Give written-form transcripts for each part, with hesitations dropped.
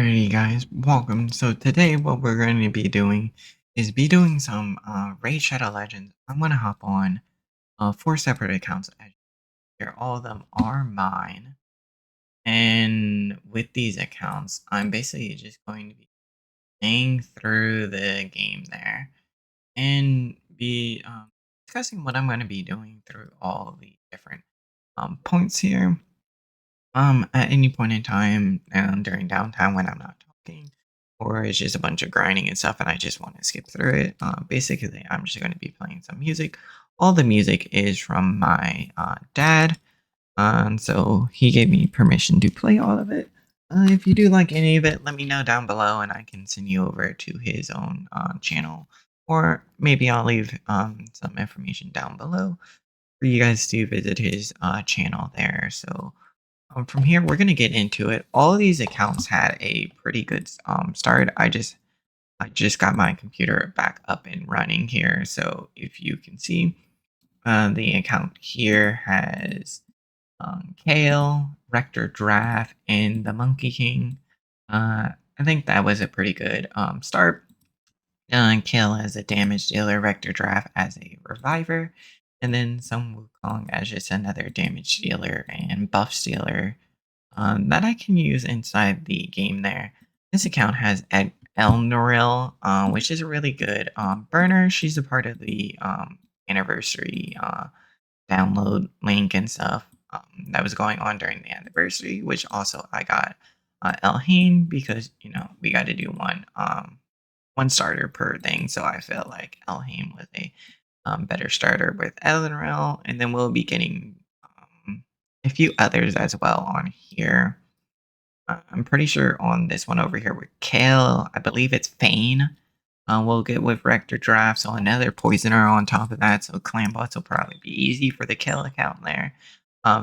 Alrighty guys, welcome. So today what we're going to be doing is some Raid Shadow Legends. I'm going to hop on four separate accounts. As here, all of them are mine. And with these accounts, I'm basically just going to be playing through the game there and be discussing what I'm going to be doing through all the different points here. At any point in time during downtime when I'm not talking, or it's just a bunch of grinding and stuff, and I just want to skip through it. Basically, I'm just going to be playing some music. All the music is from my dad, and so he gave me permission to play all of it. If you do like any of it, let me know down below, and I can send you over to his own channel, or maybe I'll leave some information down below for you guys to visit his channel there. So from here, we're gonna get into it. All of these accounts had a pretty good start. I just got my computer back up and running here. So if you can see, the account here has Kale, Rector Draft, and the Monkey King. I think that was a pretty good start. Kale as a damage dealer, Rector Draft as a reviver, and then some Wukong as just another damage dealer and buff stealer that I can use inside the game there. This account has Elnoril, which is a really good burner. She's a part of the anniversary download link and stuff that was going on during the anniversary, which also I got Elhain because, we got to do one starter per thing. So I felt like Elhain was a better starter with Elnoril, and then we'll be getting a few others as well on here. I'm pretty sure on this one over here with Kale, I believe it's Fane. We'll get with Rector Draft, so another Poisoner on top of that. So Clan Bots will probably be easy for the Kale account there.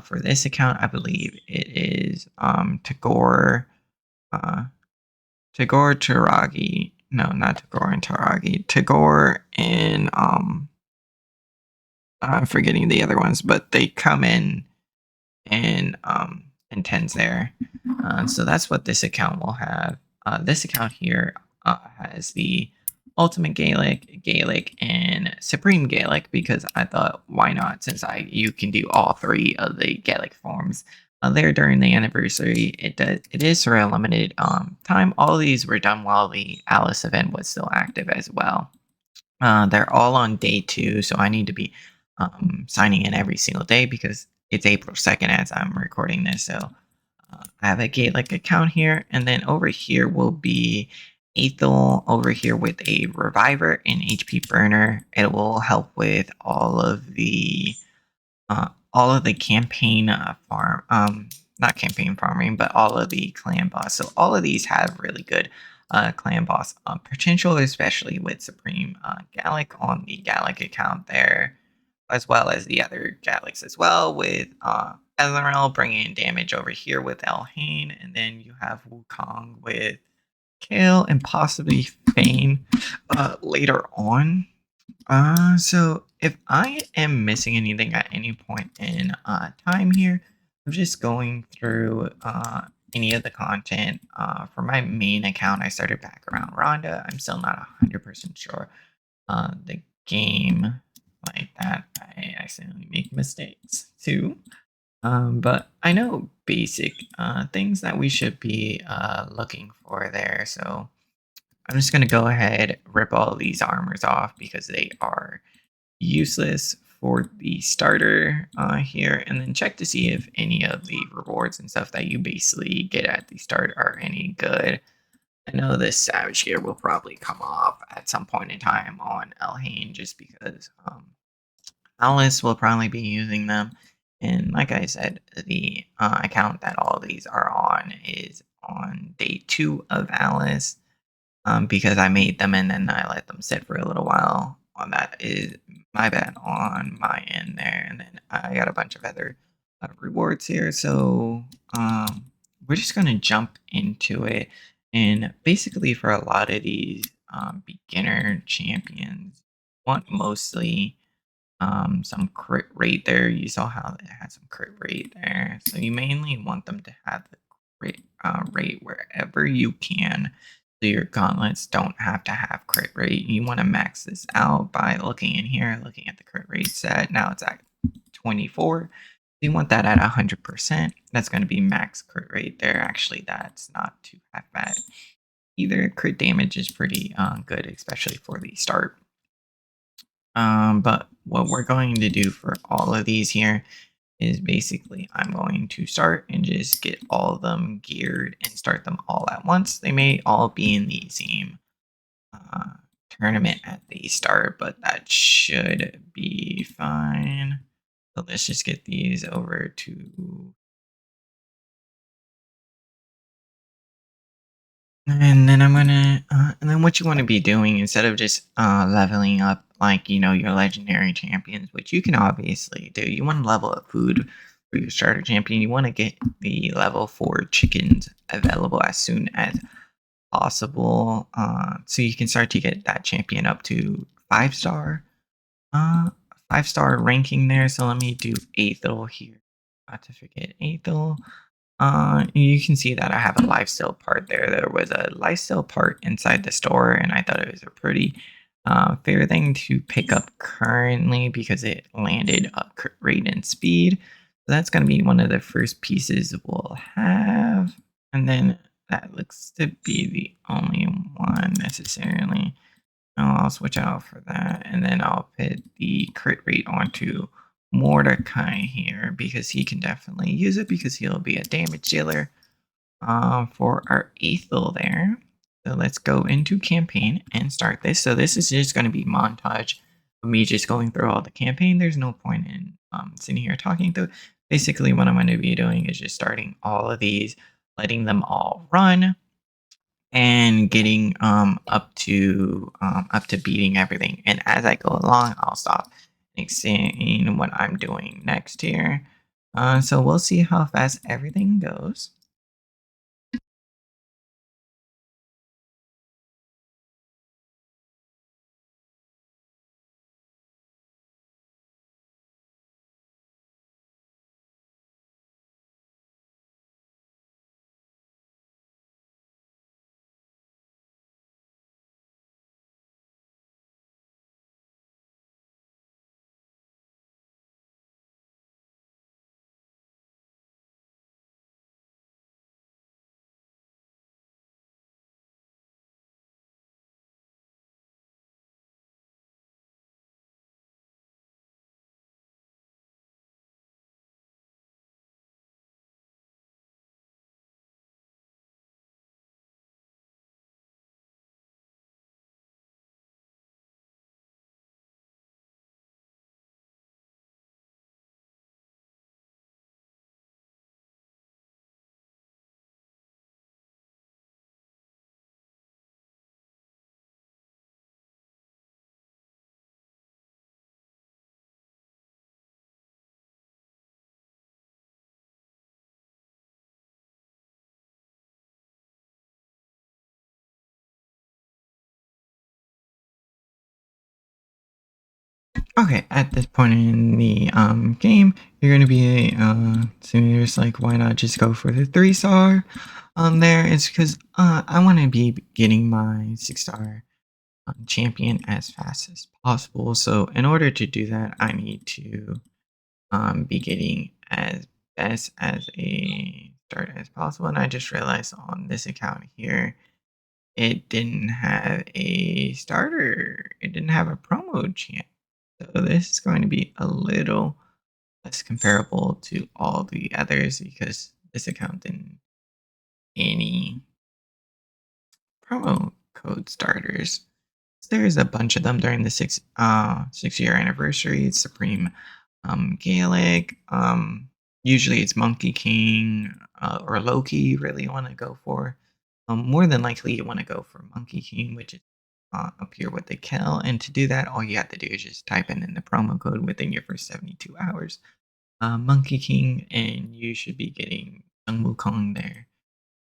For this account, I believe it is Tagore, Tagore Taragi. No, not Tagore and Taragi. Tagore and I'm forgetting the other ones, but they come in and tens there. So that's what this account will have. This account here has the Ultimate Gaelic, and Supreme Gaelic because I thought why not, since you can do all three of the Gaelic forms there during the anniversary. It is for a limited time. All of these were done while the Alice event was still active as well. They're all on day 2, so I need to be signing in every single day because it's April 2nd as I'm recording this. So I have a Gaelic account here, and then over here will be Ethel over here with a Reviver and HP Burner. It will help with all of the campaign not campaign farming, but all of the clan boss. So all of these have really good clan boss potential, especially with Supreme Gallic on the Gallic account there, as well as the other Gallics as well, with Elrel bringing in damage over here with Elhain, and then you have Wukong with Kale and possibly Fane later on. So if I am missing anything at any point in time here, I'm just going through any of the content. For my main account, I started back around Rhonda. I'm still not 100% sure. The game like that, I accidentally make mistakes too. But I know basic things that we should be looking for there. So I'm just going to go ahead, rip all these armors off because they are useless for the starter here, and then check to see if any of the rewards and stuff that you basically get at the start are any good. I know this Savage here will probably come off at some point in time on Elhain just because Alice will probably be using them. And like I said, the account that all these are on is on day 2 of Alice. Because I made them and then I let them sit for a little while. On that is my bad on my end there, and then I got a bunch of other rewards here. So we're just gonna jump into it, and basically for a lot of these beginner champions, want mostly some crit rate there. You saw how it had some crit rate there, so you mainly want them to have the crit rate wherever you can. So your gauntlets don't have to have crit rate. You want to max this out by looking in here, looking at the crit rate set. Now it's at 24. You want that at 100%. That's going to be max crit rate there. Actually, that's not too half bad. Either crit damage is pretty good, especially for the start. But what we're going to do for all of these here is basically I'm going to start and just get all of them geared and start them all at once. They may all be in the same uh, tournament at the start, but that should be fine. So let's just get these over to. And then and then what you want to be doing instead of just leveling up like, your legendary champions, which you can obviously do. You want to level up food for your starter champion. You want to get the level 4 chickens available as soon as possible. So you can start to get that champion up to 5-star, uh, 5-star ranking there. So let me do Aethel here. Not to forget Aethel. You can see that I have a lifestyle part there. There was a lifestyle part inside the store, and I thought it was a pretty fair thing to pick up currently because it landed crit rate and speed. So that's going to be one of the first pieces we'll have. And then that looks to be the only one necessarily. I'll switch out for that, and then I'll put the crit rate onto Mordecai here because he can definitely use it because he'll be a damage dealer for our Aethel there. So let's go into campaign and start this. So this is just going to be montage of me just going through all the campaign. There's no point in sitting here talking through. Basically, what I'm going to be doing is just starting all of these, letting them all run and getting up to beating everything. And as I go along, I'll stop and seeing what I'm doing next here. So we'll see how fast everything goes. Okay, at this point in the game, you're gonna be serious. Like, why not just go for the 3-star? There it's because I want to be getting my 6-star champion as fast as possible. So in order to do that, I need to be getting as best as a start as possible. And I just realized on this account here, it didn't have a starter. It didn't have a promo champ. So this is going to be a little less comparable to all the others because this account didn't any promo code starters. There's a bunch of them during the 6-year anniversary. It's Supreme Gaelic. Usually it's Monkey King or Loki you really want to go for. More than likely you want to go for Monkey King, which is up here with the Kel. And to do that, all you have to do is just type in the promo code within your first 72 hours. Monkey King, and you should be getting Sung Wukong there.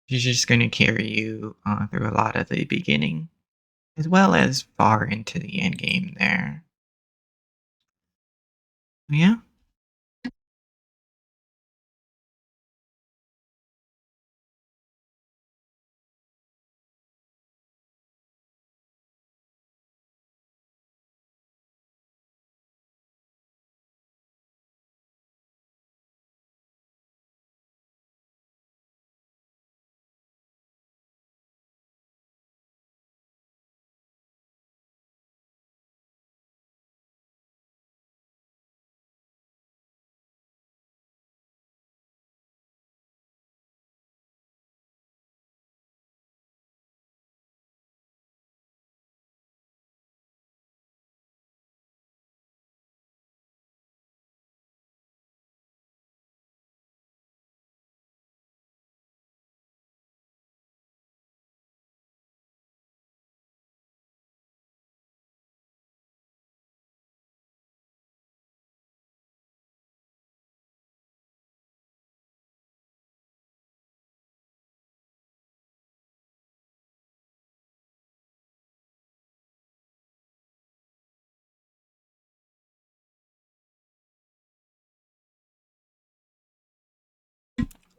She's just going to carry you through a lot of the beginning as well as far into the end game there. Yeah.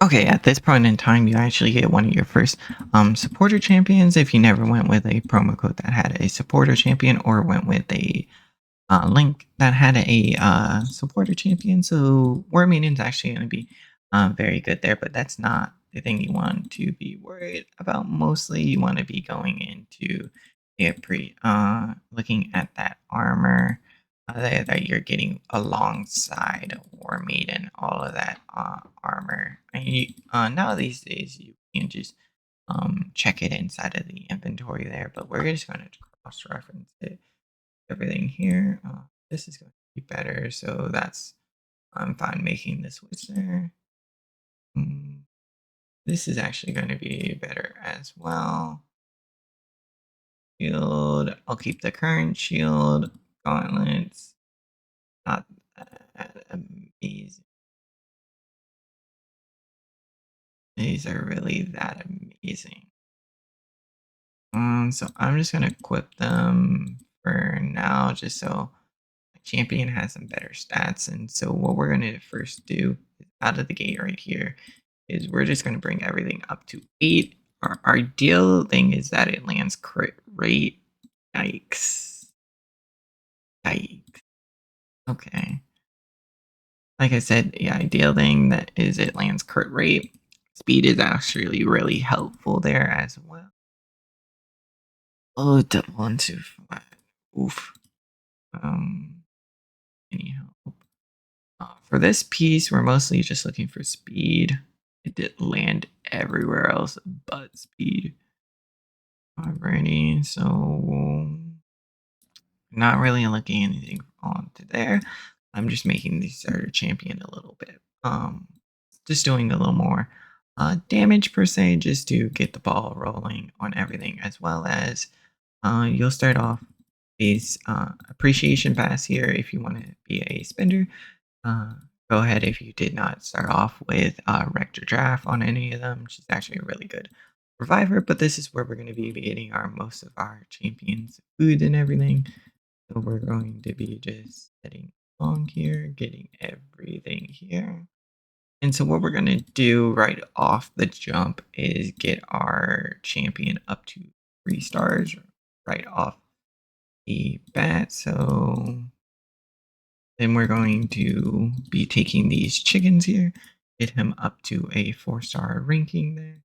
Okay, at this point in time, you actually get one of your first supporter champions if you never went with a promo code that had a supporter champion or went with a link that had a supporter champion. So War Maiden's actually going to be very good there, but that's not the thing you want to be worried about. Mostly, you want to be going into looking at that armor that you're getting alongside War Maiden, all of that armor. And now these days, you can just check it inside of the inventory there, but we're just going to cross reference it everything here. This is going to be better, so I'm fine making the switch there. Mm, this is actually going to be better as well. Shield, I'll keep the current shield. Gauntlets, not that amazing. These are really that amazing. So I'm just gonna equip them for now, just so my champion has some better stats. And so what we're gonna first do is out of the gate right here is we're just gonna bring everything up to 8. Our ideal thing is that it lands crit rate. Yikes. Yikes. Okay. Like I said, the ideal thing that is it lands crit rate. Speed is actually really helpful there as well. Oh, double 1, 2, 5. Oof. Any help? For this piece, we're mostly just looking for speed. It did land everywhere else but speed. Alrighty, so not really looking anything onto there. I'm just making the starter champion a little bit. Just doing a little more damage per se, just to get the ball rolling on everything, as well as you'll start off base appreciation pass here if you want to be a spender. Uh, Go ahead if you did not start off with Rector Draft on any of them. She's actually a really good reviver, but this is where we're going to be getting our most of our champions food and everything. So we're going to be just heading along here, getting everything here. And so what we're going to do right off the jump is get our champion up to 3 stars right off the bat. So then we're going to be taking these chickens here, get him up to a 4-star ranking there.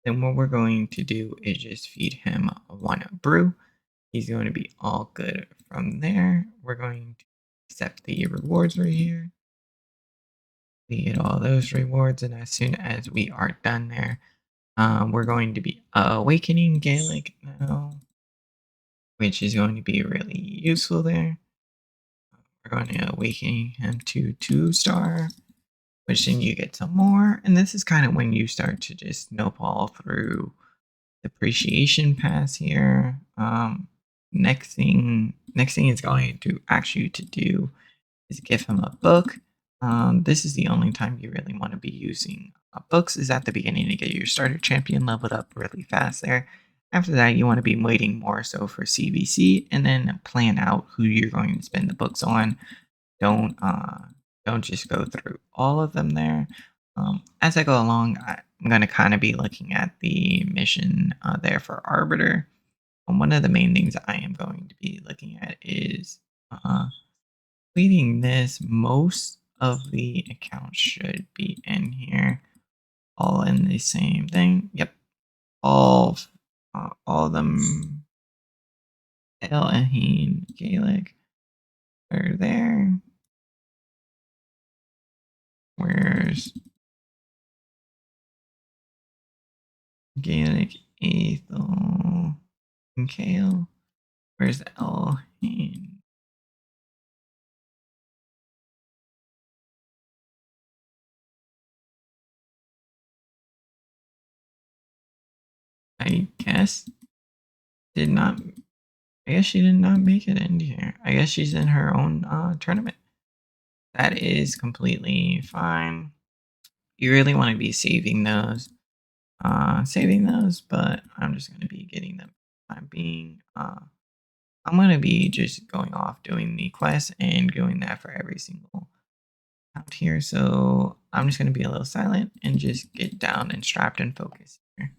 Then what we're going to do is just feed him 1 brew. He's going to be all good from there. We're going to accept the rewards right here. We get all those rewards, and as soon as we are done there, we're going to be awakening Gaelic now, which is going to be really useful there. We're going to awaken him to 2-star, which then you get some more. And this is kind of when you start to just snowball through the appreciation pass here. Next thing is going to ask you to do is give him a book. This is the only time you really want to be using books is at the beginning to get your starter champion leveled up really fast there. After that, you want to be waiting more so for CVC and then plan out who you're going to spend the books on. Don't don't just go through all of them there. As I go along, I'm going to kind of be looking at the mission there for Arbiter. One of the main things I am going to be looking at is completing this. Most of the accounts should be in here, all in the same thing. Yep, all of them. El and Gaelic are there. Where's Gaelic, Ethel, and Kale? Where's El? I guess did not. I guess she did not make it in here. I guess she's in her own tournament. That is completely fine. You really want to be saving those, but I'm just going to be getting them. I'm being. I'm going to be just going off doing the quest and doing that for every single account here. So I'm just going to be a little silent and just get down and strapped and focused here.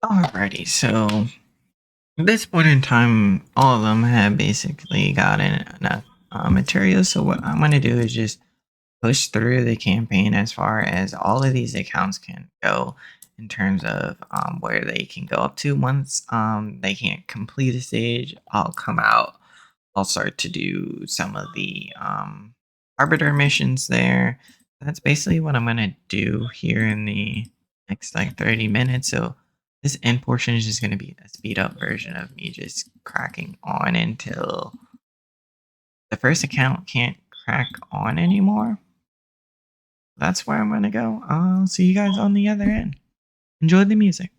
Alrighty, so at this point in time, all of them have basically gotten enough material. So what I'm gonna do is just push through the campaign as far as all of these accounts can go in terms of where they can go up to. Once they can't complete a stage, I'll come out. I'll start to do some of the arbiter missions there. That's basically what I'm gonna do here in the next like 30 minutes. So this end portion is just gonna be a speed up version of me just cracking on until the first account can't crack on anymore. That's where I'm gonna go. I'll see you guys on the other end. Enjoy the music.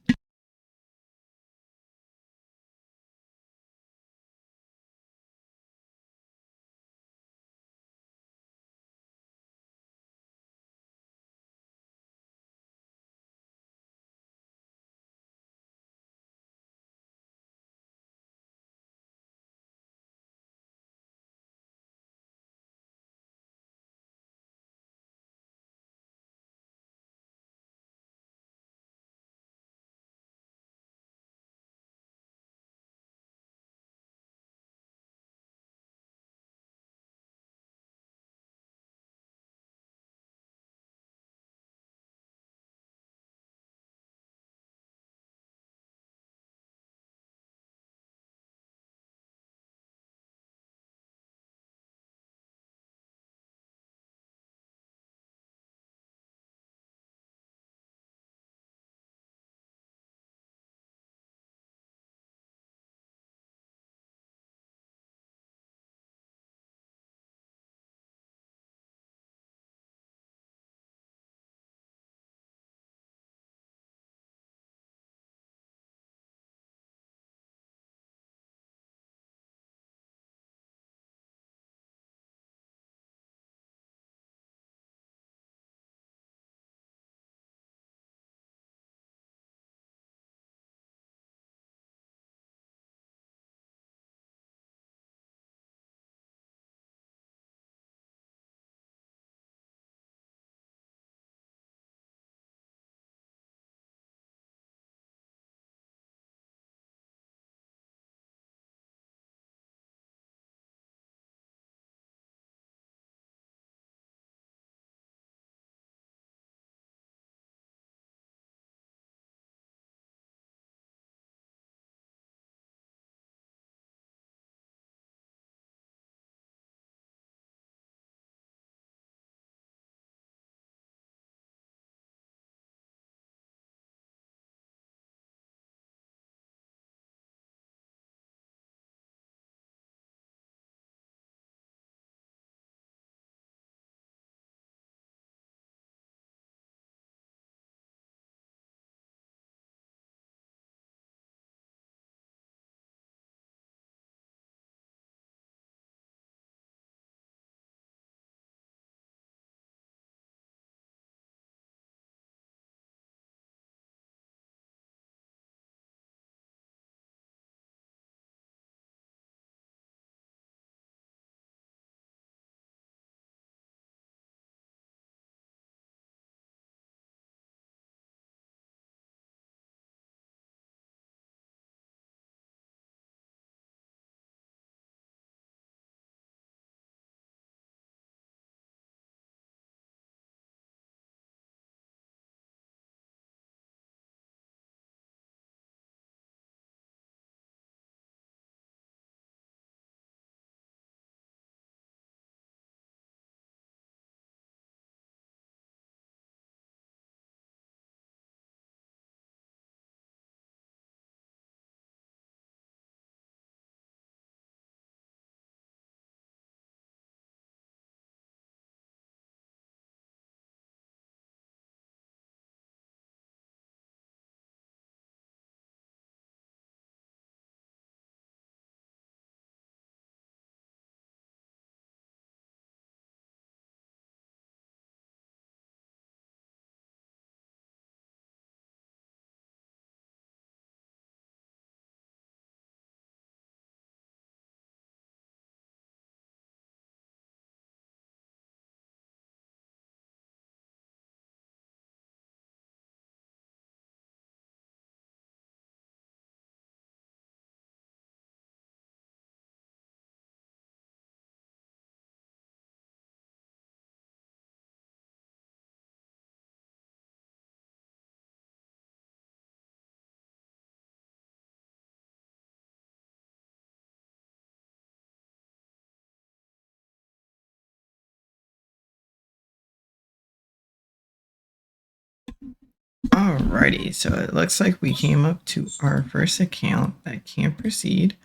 Alrighty, so it looks like we came up to our first account that can't proceed.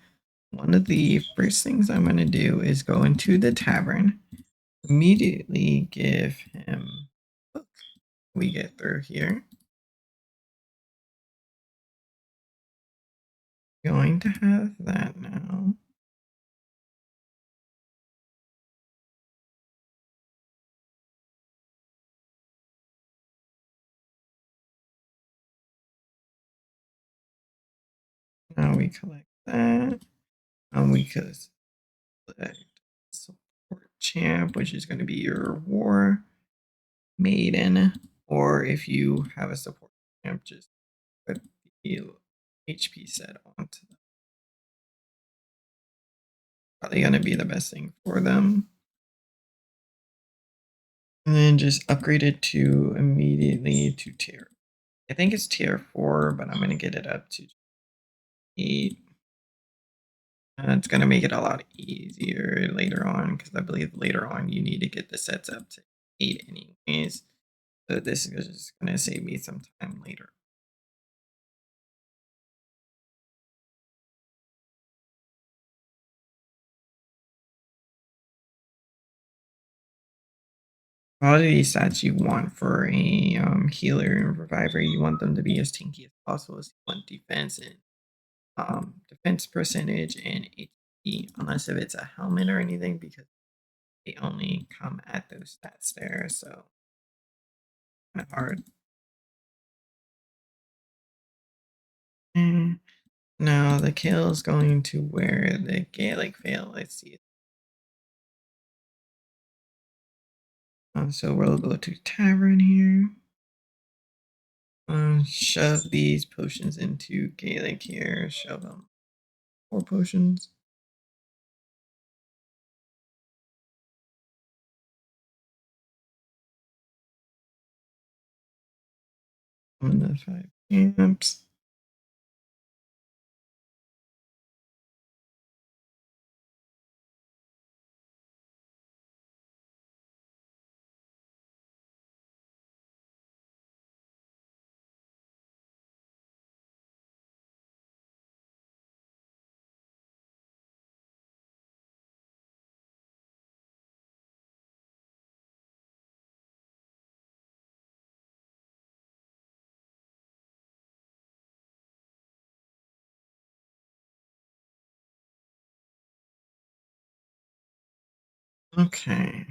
One of the first things I'm going to do is go into the tavern, immediately give him. We get through here. Going to have that now. Now we collect that. And we could select support champ, which is going to be your war maiden. Or if you have a support champ, just put the HP set onto them. Probably going to be the best thing for them. And then just upgrade it to immediately to tier. I think it's tier 4, but I'm going to get it up to 8. It's going to make it a lot easier later on, because I believe later on you need to get the sets up to 8 anyways. So this is just going to save me some time later. All of these stats you want for a healer and reviver, you want them to be as tanky as possible. So you want defense and defense percentage and HP, unless if it's a helmet or anything, because they only come at those stats there. So kind of hard. Now the kill is going to where the Gaelic fail. Let's see. So we'll go to tavern here. Shove these potions into Gaelic here. Shove them 4 potions. On the 5 camps. Okay.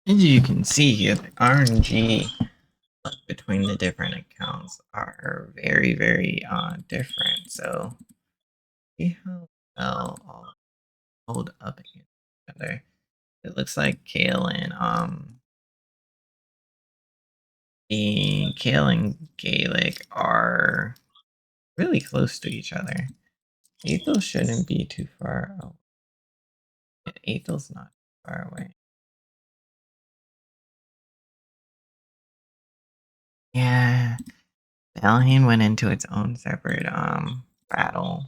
As you can see here, the RNG between the different accounts are very, very different. So see how well all hold up against each other. It looks like Kale and Gaelic are really close to each other. Ethel shouldn't be too far away. Ethel's not too far away. Yeah, Valheim went into its own separate battle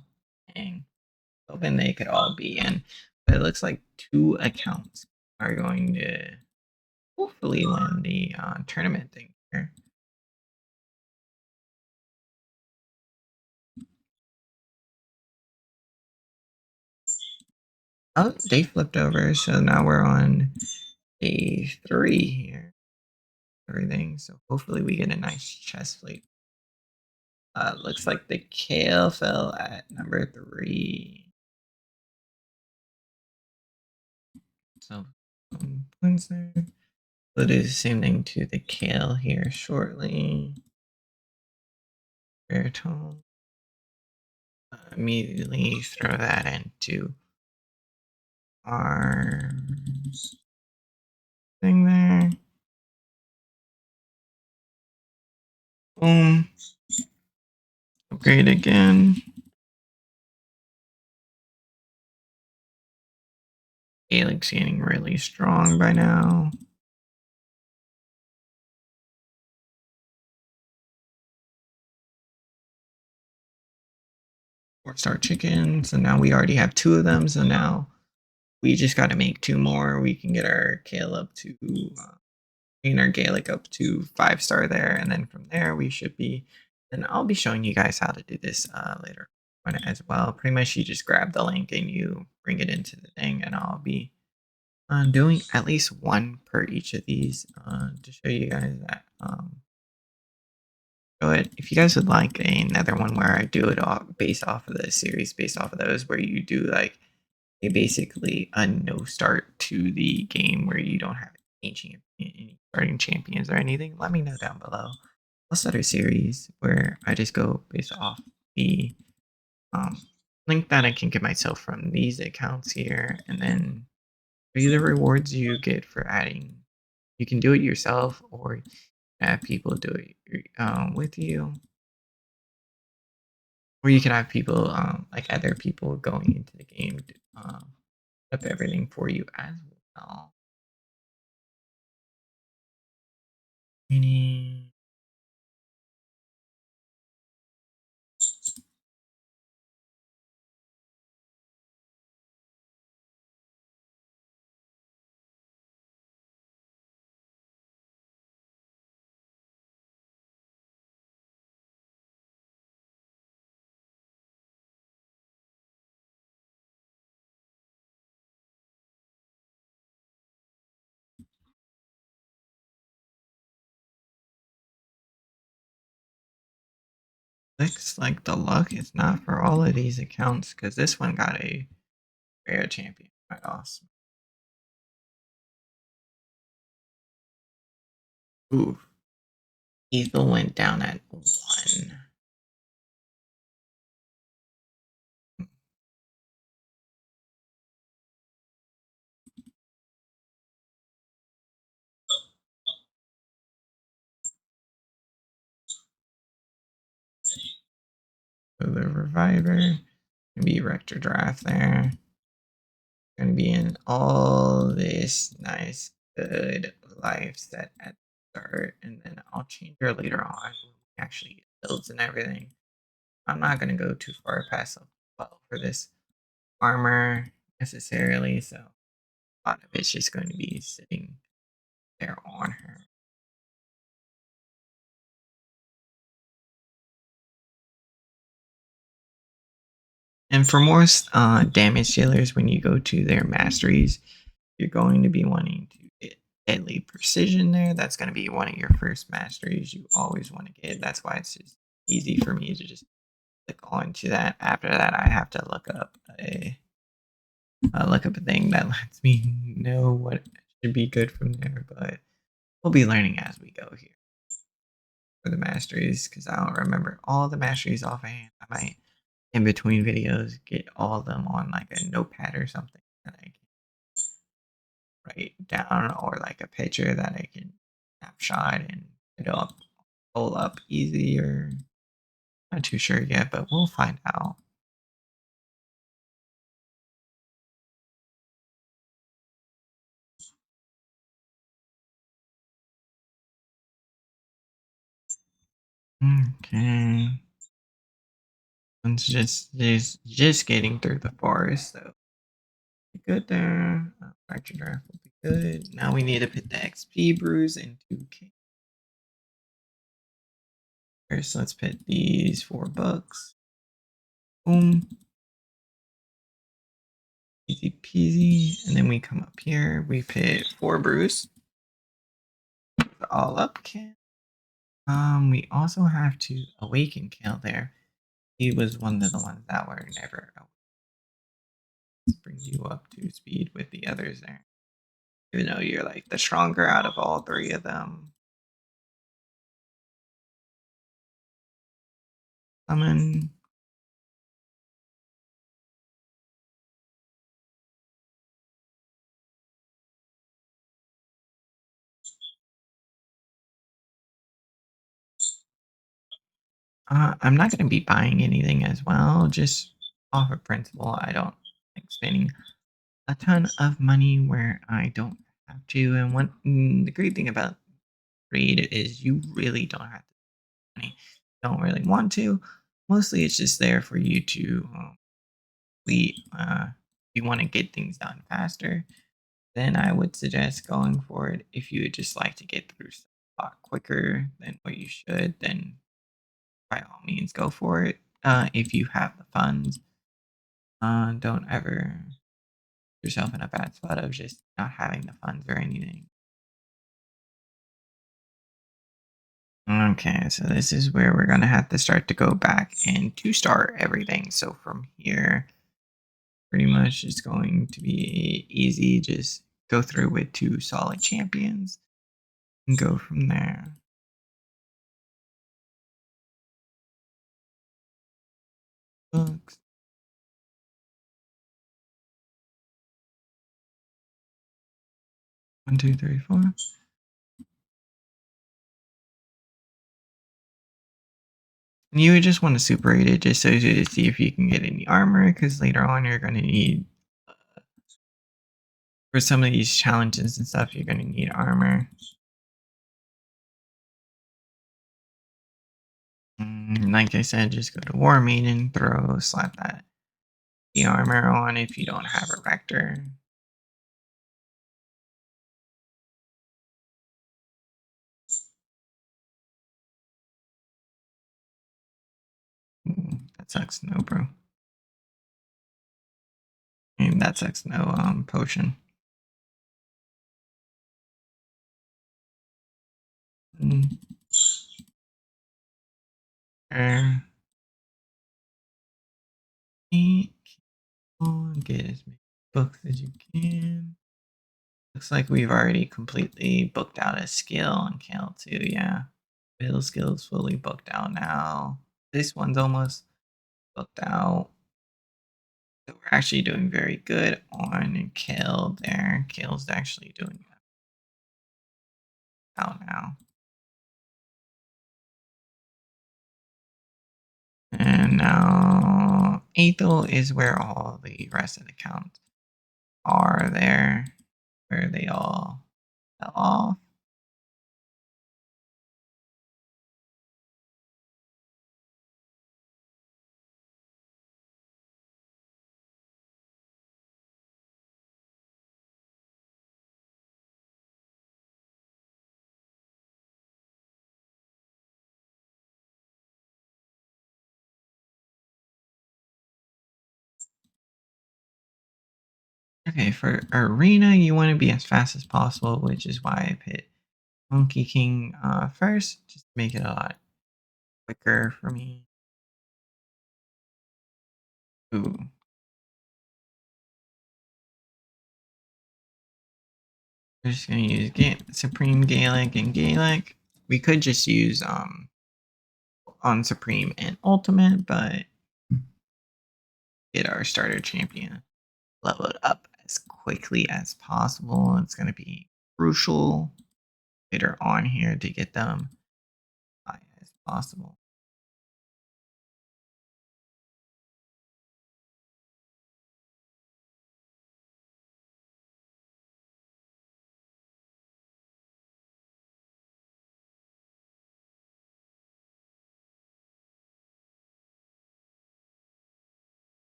thing. Hoping they could all be in. But it looks like 2 accounts are going to hopefully win the tournament thing here. Oh, they flipped over, so now we're on day 3 here. Everything. So hopefully we get a nice chest plate. Looks like the Kale fell at number 3. So points there. We'll do the same thing to the Kale here shortly. Very tall. Immediately throw that into our thing there. Boom. Upgrade again. Gaelic's getting really strong by now. Four-star chicken. So now we already have 2 of them. So now we just got to make 2 more. We can get our Kale up to, our Gaelic up to 5-star there. And then from there, we should be, and I'll be showing you guys how to do this later on as well. Pretty much you just grab the link and you bring it into the thing, and I'll be doing at least 1 per each of these to show you guys that. Show it. If you guys would like another one where I do it all based off of the series, based off of those, where you do like basically a no start to the game where you don't have any starting champions or anything, let me know down below. I'll start a series where I just go based off the um, link that I can get myself from these accounts here, and then the rewards you get for adding. You can do it yourself, or have people do it with you, or you can have people like other people going into the game to up everything for you as well. Meaning looks like the luck is not for all of these accounts because this one got a rare champion. Quite awesome. Ooh, Ethel went down at 1. So the reviver can be rector draft there. Going to be in all this nice good life set at the start, and then I'll change her later on when we actually get builds and everything. I'm not going to go too far past level 12 for this armor necessarily, so a lot of it's just going to be sitting there on her. And for most damage dealers, when you go to their masteries, you're going to be wanting to get deadly precision there. That's going to be one of your first masteries you always want to get. That's why it's just easy for me to just click onto that. After that, I have to look up a thing that lets me know what should be good from there. But we'll be learning as we go here for the masteries, because I don't remember all the masteries offhand. I might in between videos get all of them on like a notepad or something that I can write down, or like a picture that I can snapshot and it'll pull up easier. Not too sure yet, but we'll find out. Okay. It's just getting through the forest, so good there. Fracture draft will be good. Now we need to put the XP brews into First, let's put these $4. Boom. Easy peasy. And then we come up here. We put 4 brews. All up, kid. We also have to awaken Kale there. He was one of the ones that were never. Let's bring you up to speed with the others there. Even though you're like the stronger out of all 3 of them. Summon. I'm not going to be buying anything as well, just off of principle. I don't like spending a ton of money where I don't have to. And the great thing about trade is you really don't have to spend money. Don't really want to. Mostly, it's just there for you to complete. If you want to get things done faster, then I would suggest going for it. If you would just like to get through stuff a lot quicker than what you should, then by all means go for it. If you have the funds, don't ever put yourself in a bad spot of just not having the funds or anything. Okay, so this is where we're gonna have to start to go back and 2-star everything. So from here, pretty much it's going to be easy. Just go through with 2 solid champions and go from there. Books. 1, 2, 3, 4. And you would just want to super rate it just so to see if you can get any armor, because later on you're going to need, for some of these challenges and stuff, you're going to need armor. Like I said, just go to War Maiden, slap the armor on if you don't have a Rector. That sucks, no, bro. And that sucks, no, potion. Mm. Uh, get as many books as you can. Looks like we've already completely booked out a skill on Kale too, yeah. Middle skill is fully booked out now. This one's almost booked out. So we're actually doing very good on Kale there. Kale's actually doing out now. And now Aethel is where all the rest of the counts are there, where they all fell off. Okay, for Arena, you want to be as fast as possible, which is why I put Monkey King first, just to make it a lot quicker for me. Ooh. We're just gonna use Supreme Gaelic and Gaelic. We could just use on Supreme and Ultimate, but get our starter champion leveled up as quickly as possible. It's gonna be crucial later on here to get them high as possible.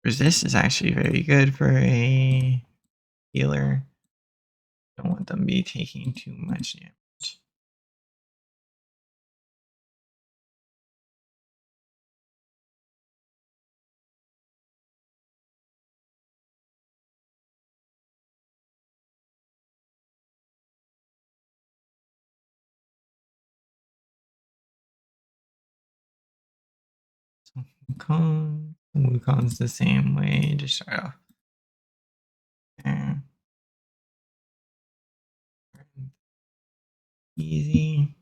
Resist is actually very good for a healer. Don't want them to be taking too much damage. So Wukong's the same way. Just start off there. Easy.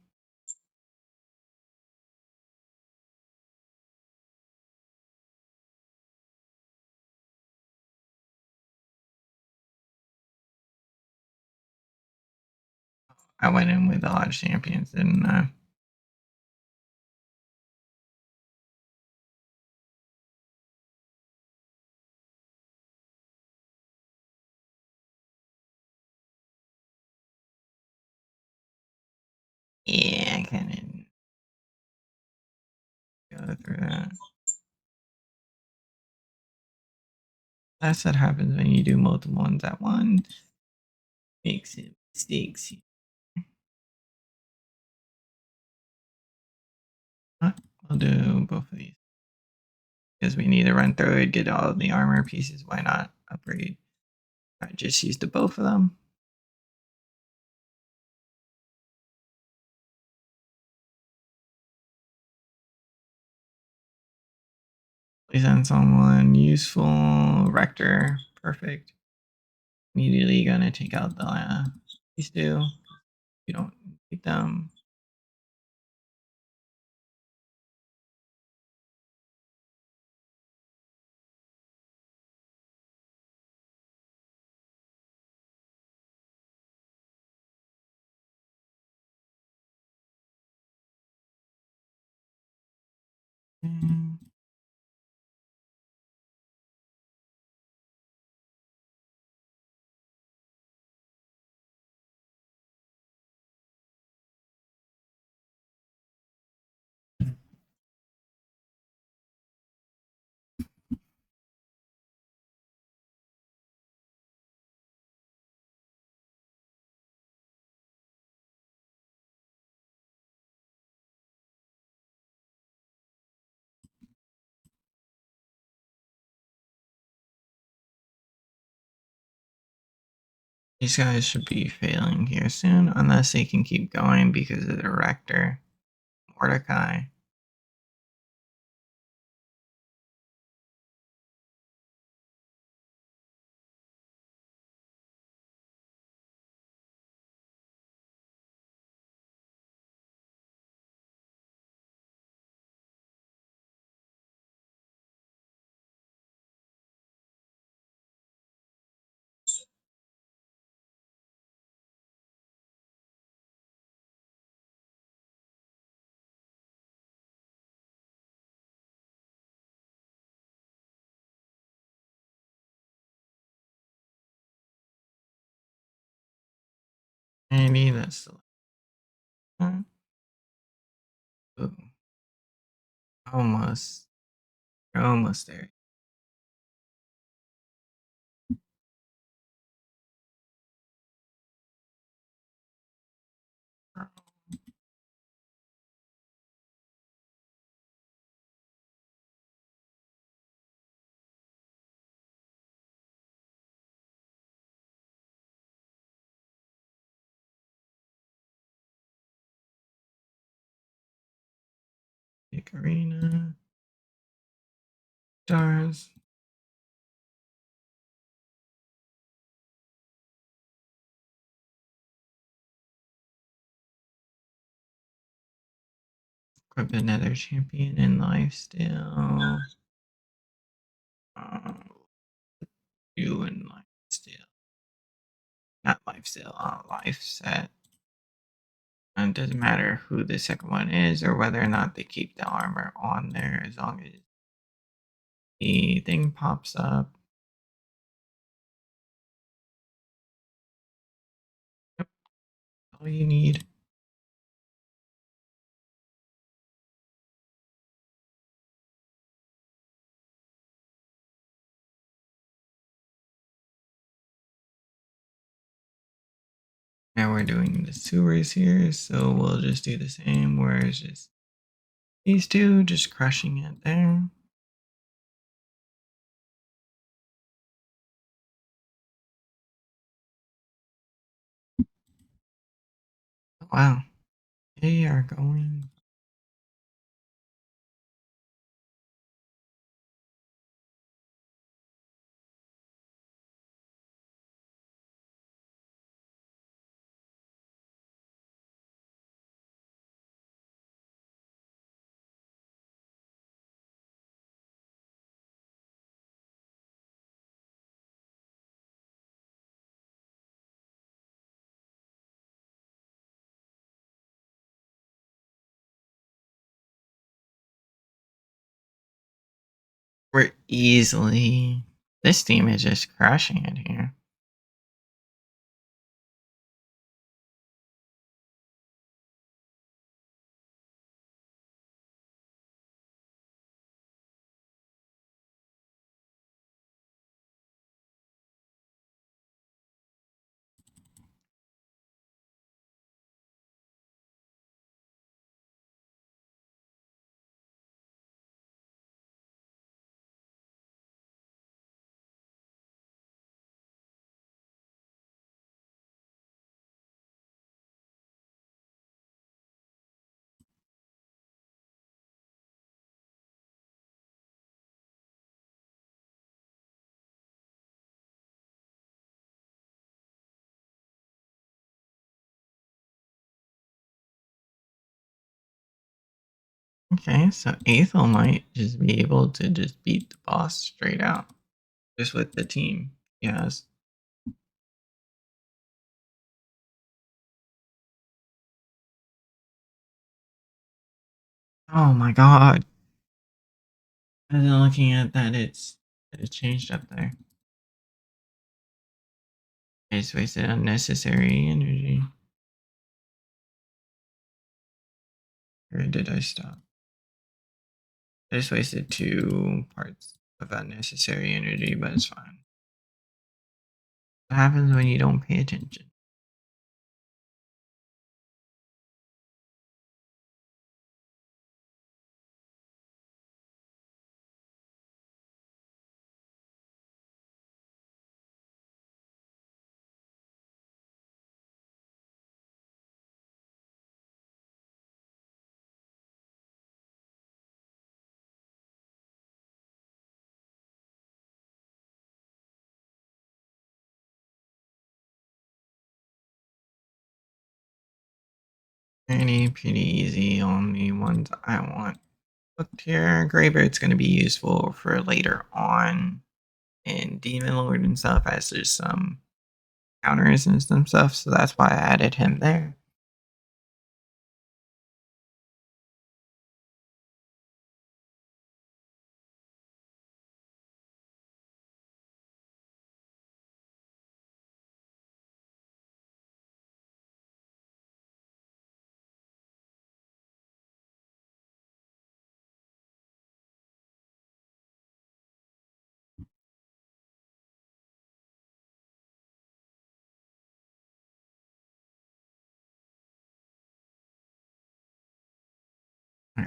I went in with a lot of champions, didn't I? Yeah, I kind of go through that. That's what happens when you do multiple ones at once. Makes it mistakes. I'll do both of these because we need to run through it, get all of the armor pieces. Why not upgrade? I just used the both of them. Place on someone useful. Rector, perfect. Immediately gonna take out the these two. You don't need them. Mm, These guys should be failing here soon, unless they can keep going because of the rector. Mordecai. Maybe that's the one. Ooh, almost. We're almost there. Big arena. Stars. Equip another champion in lifesteal. Uh, you in lifesteal. Not lifesteal, life set. And it doesn't matter who the second one is or whether or not they keep the armor on there as long as the thing pops up. Yep, all you need. Now we're doing the sewers here, so we'll just do the same where it's just these two just crushing it there. Wow, they are going. We're easily. This team is just crushing it here. Okay, so Aethel might just be able to just beat the boss straight out, just with the team. Yes. Oh my god. As in looking at that, it changed up there. I just wasted unnecessary energy. Or did I stop? I just wasted 2 parts of unnecessary energy, but it's fine. What happens when you don't pay attention? Pretty easy on the ones I want. Look here, Greybeard's going to be useful for later on in Demon Lord and stuff, as there's some counters and some stuff, so that's why I added him there.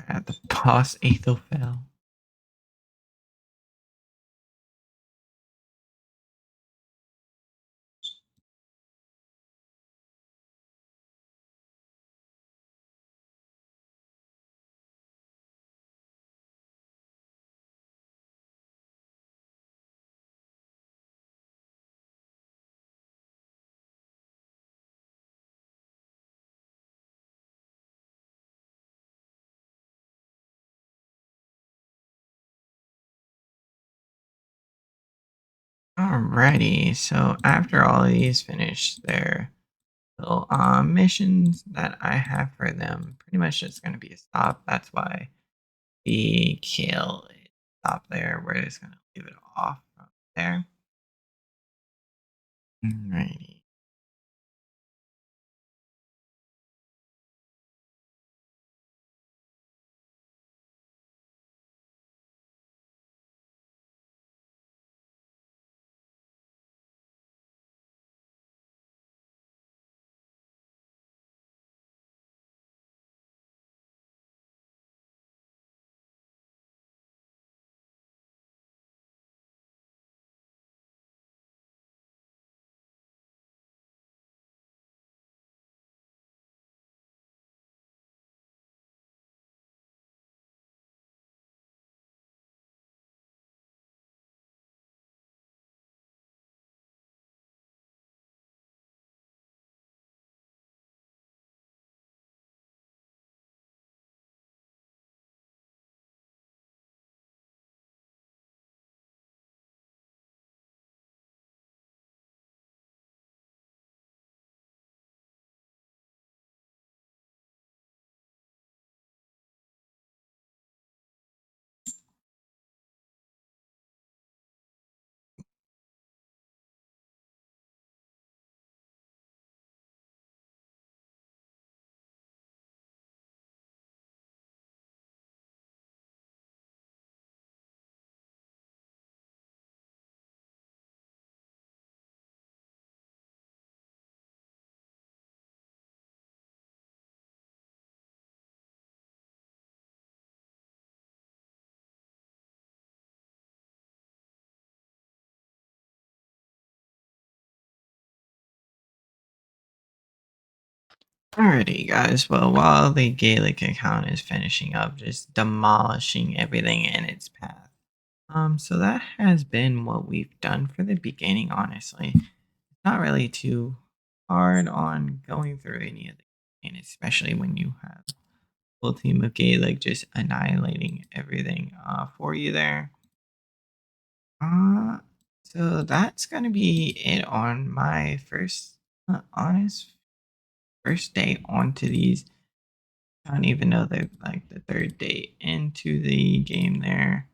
At the boss, Aethelfell. Alrighty, so after all of these finish their little missions that I have for them, pretty much just going to be a stop. That's why the kill is stop there. We're just going to leave it off from there. Alrighty. Alrighty, guys. Well, while the Gaelic account is finishing up, just demolishing everything in its path. So that has been what we've done for the beginning, honestly. It's not really too hard on going through any of the and especially when you have a full team of Gaelic just annihilating everything for you there. Uh, so that's gonna be it on my first honest first day onto these. I don't even know they're like the third day into the game there.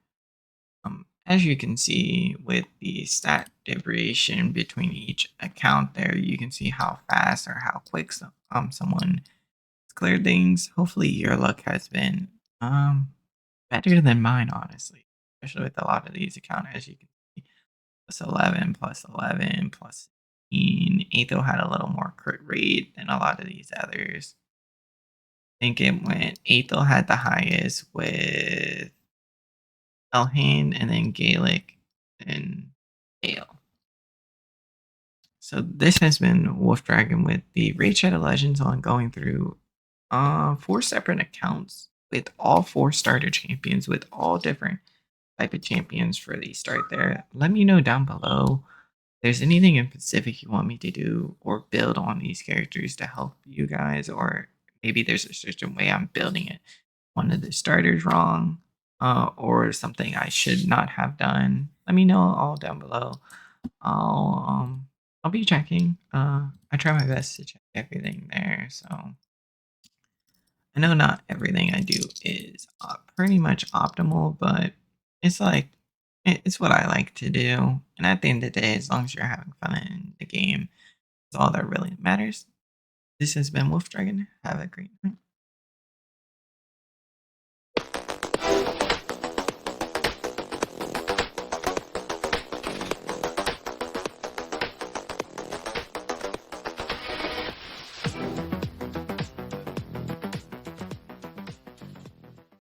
As you can see with the stat variation between each account there, you can see how fast or how quick someone has cleared things. Hopefully your luck has been better than mine, honestly. Especially with a lot of these accounts, as you can see. Plus 11, plus 16. Atho had a little more crit rate than a lot of these others. I think it went Atho had the highest with Elhain and then Gaelic and Dale. So this has been Wolf Dragon with the Raid Shadow Legends on going through four separate accounts with all four starter champions with all different type of champions for the start there. Let me know down below if there's anything in specific you want me to do or build on these characters to help you guys, or maybe there's a certain way I'm building it. One of the starters wrong, or something I should not have done. Let me know all down below. I'll be checking. I try my best to check everything there. So I know not everything I do is pretty much optimal, but it's like it's what I like to do. And at the end of the day, as long as you're having fun in the game, it's all that really matters. This has been Wolf Dragon. Have a great night.